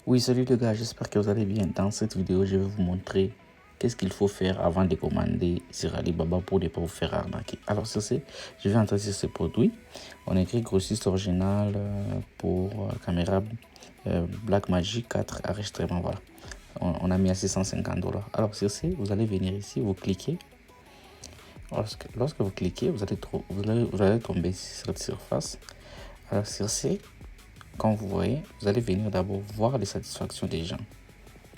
Oui, salut les gars, j'espère que vous allez bien. Dans cette vidéo, je vais vous montrer qu'est-ce qu'il faut faire avant de commander sur Alibaba pour ne pas vous faire arnaquer. Alors sur ce, je vais entrer sur ce produit. On a écrit grossiste original pour caméra Blackmagic 4 enregistrement. Voilà. On a mis à 650 $. Alors sur ce, vous allez venir ici, vous cliquez. Lorsque vous cliquez, vous allez tomber sur cette surface. Alors sur ce, quand vous voyez, vous allez venir d'abord voir les satisfactions des gens.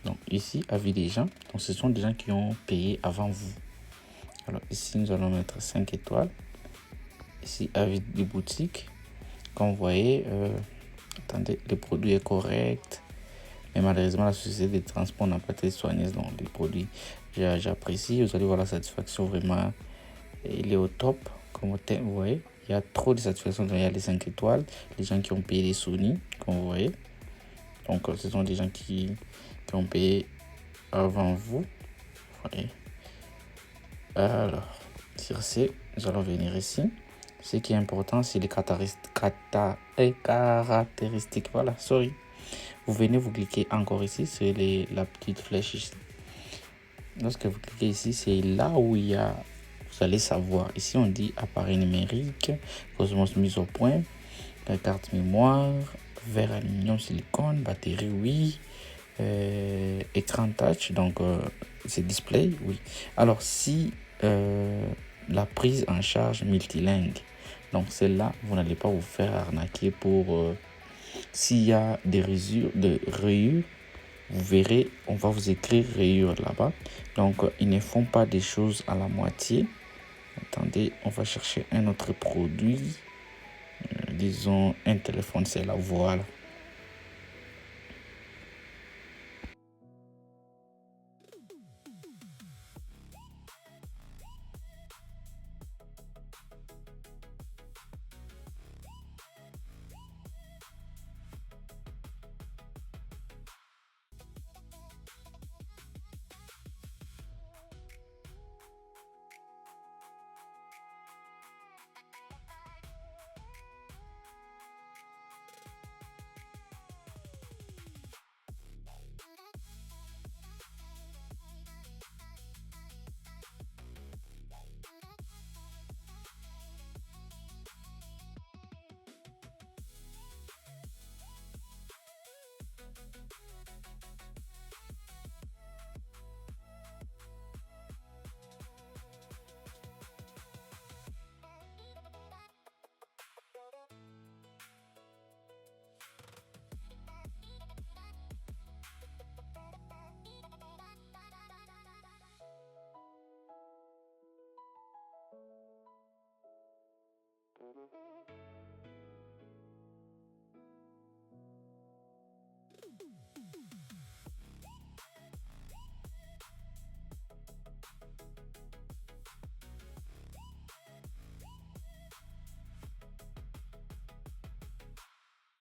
Donc ici, avis des gens. Donc ce sont des gens qui ont payé avant vous. Alors ici, nous allons mettre 5 étoiles. Ici, avis des boutiques. Comme vous voyez, attendez, le produit est correct. Mais malheureusement, la société de transport n'a pas été soigneuse. Donc les produits, j'apprécie. Vous allez voir la satisfaction vraiment. Il est au top. Comme vous voyez, il y a trop de satisfaction. Il y a les 5 étoiles. Les gens qui ont payé les Sony, comme vous voyez. Donc ce sont des gens qui ont payé avant vous. Voyez. Alors, sur ce, nous allons venir ici. Ce qui est important, c'est les caractéristiques. Voilà, sorry. Vous venez, vous cliquez encore ici sur la petite flèche ici. Lorsque vous cliquez ici, c'est là où il y a, vous allez savoir. Ici, on dit appareil numérique, cosmos mise au point, la carte mémoire, verre aluminium silicone, batterie, oui. Écran touch, donc c'est display, oui. Alors si la prise en charge multilingue, donc celle-là, vous n'allez pas vous faire arnaquer pour s'il y a des rayures, vous verrez, on va vous écrire rayures là-bas. Donc ils ne font pas des choses à la moitié. Attendez, on va chercher un autre produit. Disons un téléphone, c'est là, voilà.